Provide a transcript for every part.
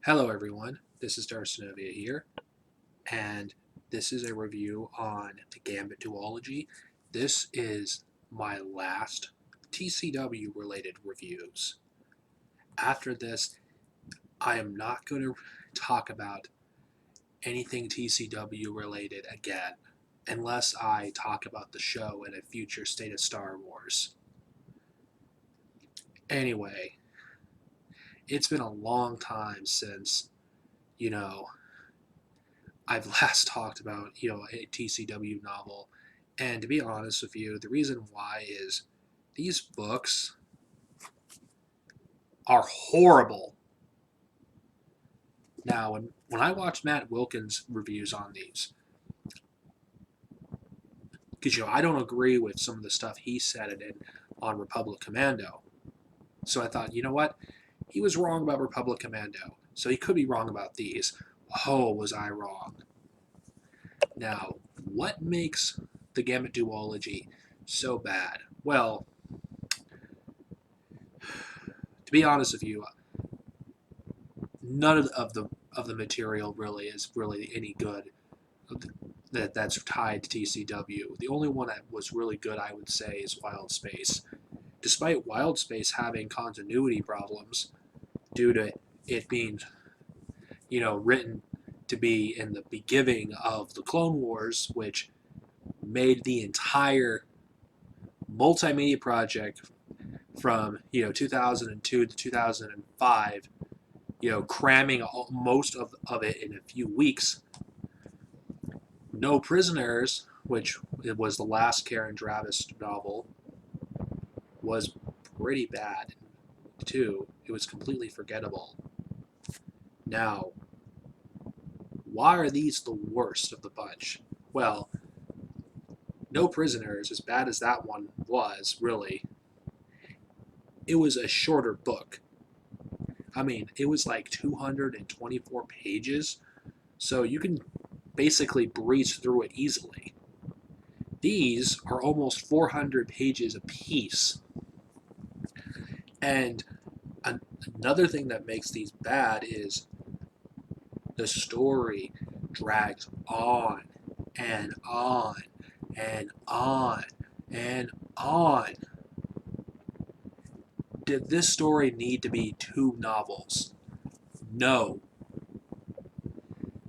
Hello everyone, this is Darcinovia here, and this is a review on the Gambit duology. This is my last TCW related reviews. After this, I am not going to talk about anything TCW related again, unless I talk about the show in a future State of Star Wars. Anyway, it's been a long time since, you know, I've last talked about, a TCW novel. And to be honest with you, the reason why is these books are horrible. Now, when I watch Matt Wilkins reviews on these, because I don't agree with some of the stuff he said on Republic Commando. So I thought, you know what? He was wrong about Republic Commando. So he could be wrong about these. Oh, was I wrong? Now, what makes the Gambit duology so bad? Well, to be honest with you, none of the material really is really any good that's tied to TCW. The only one that was really good, I would say, is Wild Space. Despite Wild Space having continuity problems due to it being, written to be in the beginning of the Clone Wars, which made the entire multimedia project from 2002 to 2005, cramming most of it in a few weeks. No Prisoners, which it was the last Karen Travis novel, was pretty bad too. It was completely forgettable. Now, why are these the worst of the bunch? Well, No Prisoners, as bad as that one was, really, it was a shorter book. I mean, it was like 224 pages, so you can basically breeze through it easily. These are almost 400 pages apiece. And another thing that makes these bad is the story drags on and on and on and on. Did this story need to be two novels? No.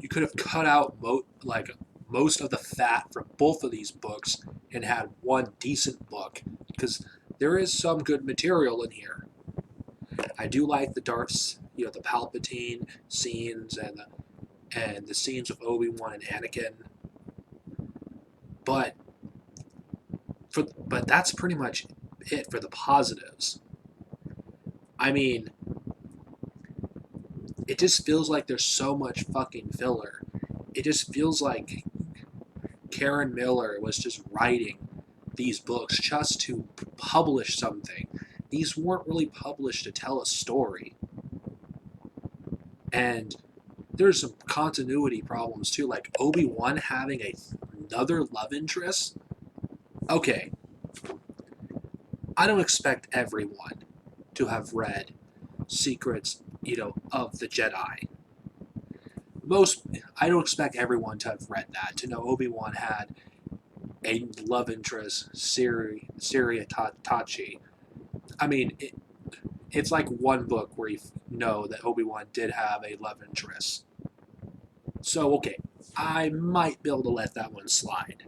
You could have cut out most of the fat from both of these books and had one decent book, because there is some good material in here. I do like the Darths, the Palpatine scenes and the scenes with Obi-Wan and Anakin, but that's pretty much it for the positives. I mean, it just feels like there's so much fucking filler. It just feels like Karen Miller was just writing these books just to publish something. These weren't really published to tell a story. And there's some continuity problems too, like Obi-Wan having another love interest. Okay, I don't expect everyone to have read Secrets, of the Jedi. I don't expect everyone to have read that, to know Obi-Wan had a love interest, Syria Tachi. I mean, it's like one book where you know that Obi-Wan did have a love interest. So, okay, I might be able to let that one slide.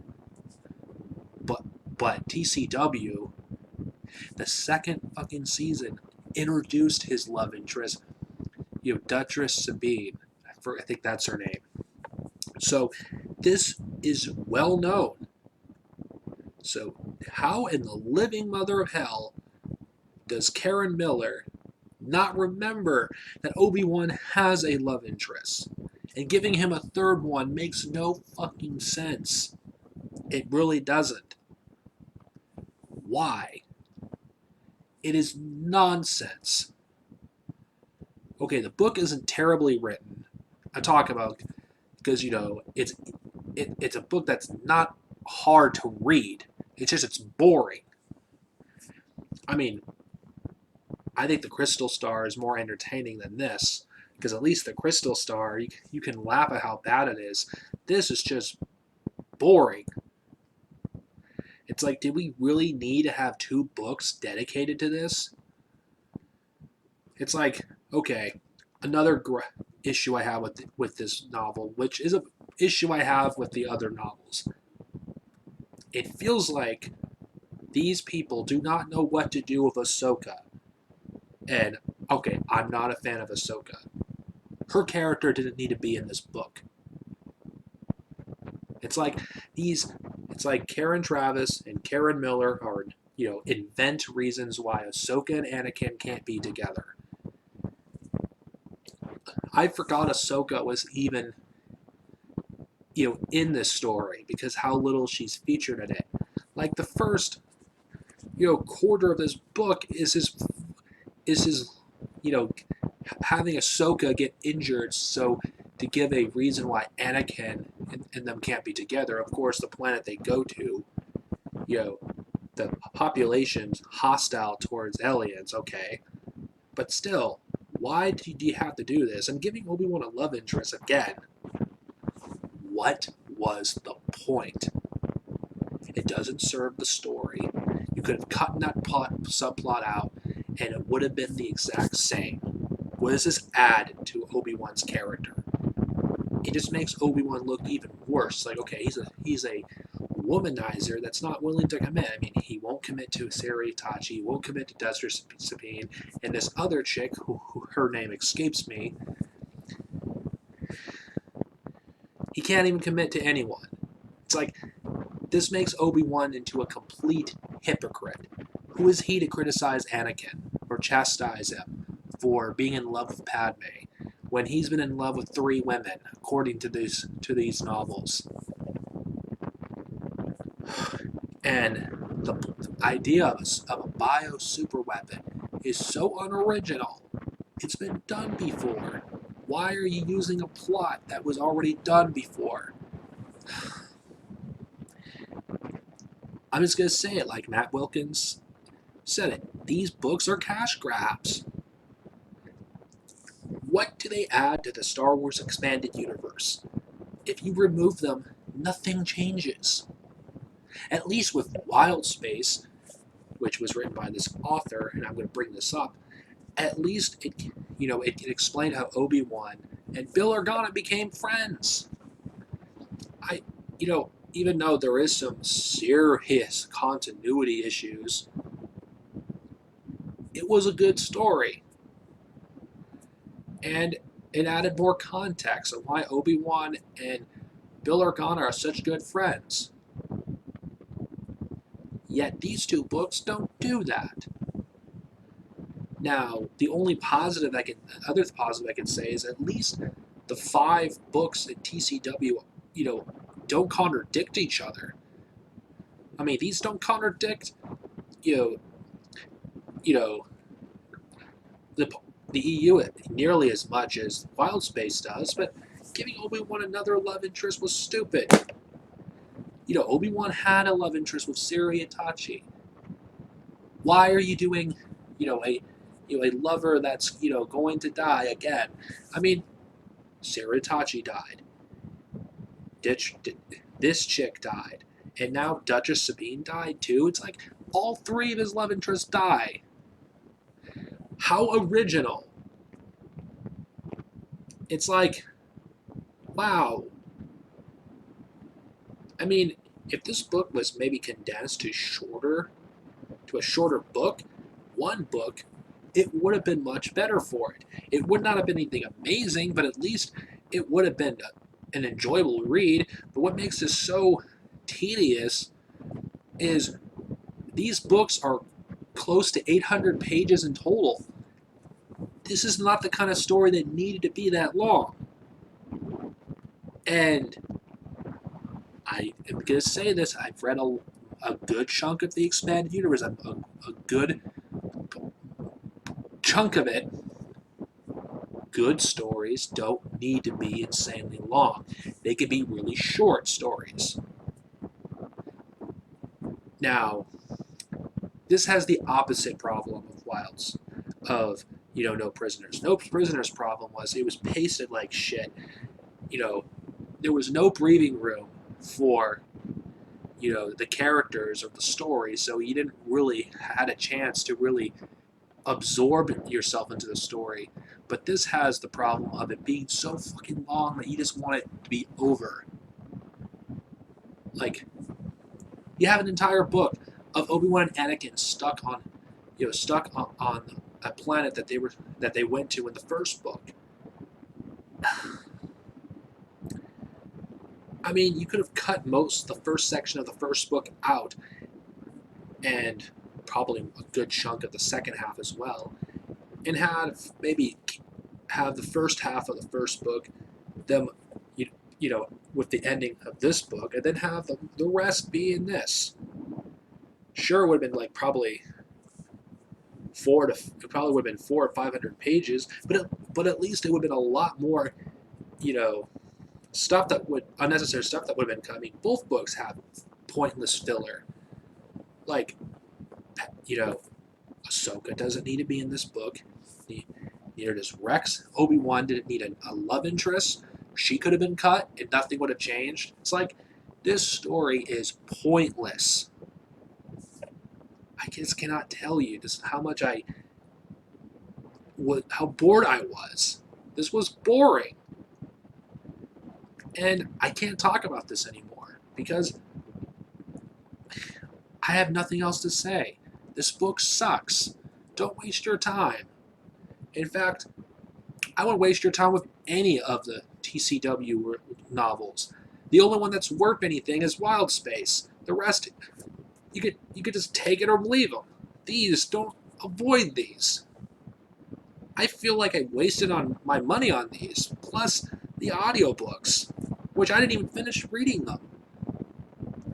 But TCW, the second fucking season, introduced his love interest, Duchess Sabine. I think that's her name. So this is well known. So how in the living mother of hell does Karen Miller not remember that Obi-Wan has a love interest? And giving him a third one makes no fucking sense. It really doesn't. Why? It is nonsense. Okay, the book isn't terribly written. I talk about because it's a book that's not hard to read. It's boring. I mean, I think the Crystal Star is more entertaining than this, because at least the Crystal Star, you can laugh at how bad it is. This is just boring. It's like, did we really need to have 2 books dedicated to this? It's like, okay, another issue I have with this novel, which is a issue I have with the other novels. It feels like these people do not know what to do with Ahsoka. And okay, I'm not a fan of Ahsoka. Her character didn't need to be in this book. It's like Karen Traviss and Karen Miller are, invent reasons why Ahsoka and Anakin can't be together. I forgot Ahsoka was even, in this story because how little she's featured in it. Like the first, quarter of this book is his, having Ahsoka get injured, so to give a reason why Anakin and them can't be together. Of course, the planet they go to, the population's hostile towards aliens, okay. But still, why do you have to do this? And giving Obi-Wan a love interest again. What was the point? It doesn't serve the story. You could have cut that subplot out, and it would have been the exact same. What does this add to Obi-Wan's character? It just makes Obi-Wan look even worse. Like, okay, he's a womanizer that's not willing to commit. I mean, he won't commit to Sari Itachi, he won't commit to Desert Sabine, and this other chick, who her name escapes me, he can't even commit to anyone. It's like, this makes Obi-Wan into a complete hypocrite. Who is he to criticize Anakin or chastise him for being in love with Padme when he's been in love with 3 women, according to these novels? And the idea of a bio super weapon is so unoriginal. It's been done before. Why are you using a plot that was already done before? I'm just going to say it like Matt Wilkins said it. These books are cash grabs. What do they add to the Star Wars expanded universe? If you remove them, nothing changes. At least with Wild Space, which was written by this author, and I'm going to bring this up, at least it can explain how Obi-Wan and Bill Organa became friends. Even though there is some serious continuity issues, it was a good story. And it added more context on why Obi-Wan and Bill Organa are such good friends. Yet these 2 books don't do that. Now, the only other positive I can say is at least the 5 books in TCW, don't contradict each other. I mean, these don't contradict, the EU nearly as much as Wild Space does, but giving Obi-Wan another love interest was stupid. Obi-Wan had a love interest with Sari Itachi. Why are you doing, a lover that's, going to die again? I mean, Sari Itachi died. This chick died. And now Duchess Sabine died too. It's like all 3 of his love interests die. How original. It's like, wow. I mean, if this book was maybe condensed to a shorter book, 1 book, it would have been much better for it. It would not have been anything amazing, but at least it would have been an enjoyable read. But what makes this so tedious is these books are close to 800 pages in total. This is not the kind of story that needed to be that long. And I am going to say this, I've read a good chunk of the expanded universe, a good chunk of it. Good stories don't need to be insanely long. They can be really short stories. Now, this has the opposite problem of Wilds. of, No Prisoners. No Prisoners' problem was it was pasted like shit. There was no breathing room for, the characters or the story, so you didn't really had a chance to really absorb yourself into the story. But this has the problem of it being so fucking long that you just want it to be over. Like, you have an entire book of Obi-Wan and Anakin stuck on a planet that they went to in the first book. I mean, you could have cut the first section of the first book out, and probably a good chunk of the second half as well, and have the first half of the first book, them, with the ending of this book, and then have the rest be in this. Sure, it would have been like probably it probably would have been 400 or 500 pages, but at least it would have been a lot more, unnecessary stuff that would have been cut. I mean, both books have pointless filler. Like, Ahsoka doesn't need to be in this book. Neither does Rex. Obi-Wan didn't need a love interest. She could have been cut and nothing would have changed. It's like, this story is pointless. I just cannot tell you just how bored I was. This was boring. And I can't talk about this anymore because I have nothing else to say. This book sucks. Don't waste your time. In fact, I wouldn't waste your time with any of the TCW novels. The only one that's worth anything is Wild Space. The rest, you could just take it or leave them. Avoid these. I feel like I wasted on my money on these, plus the audiobooks, which I didn't even finish reading them.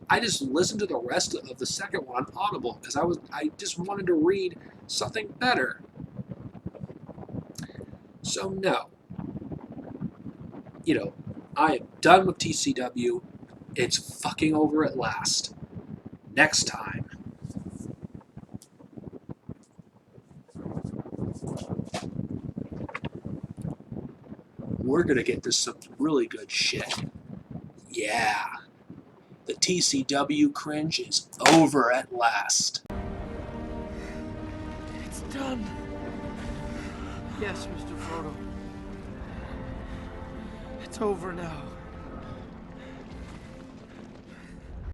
I just listened to the rest of the second one on Audible because I just wanted to read something better. So no. I am done with TCW. It's fucking over at last. Next time. We're gonna get to some really good shit. Yeah. The TCW cringe is over at last. It's done. Yes, Mr. Frodo. It's over now.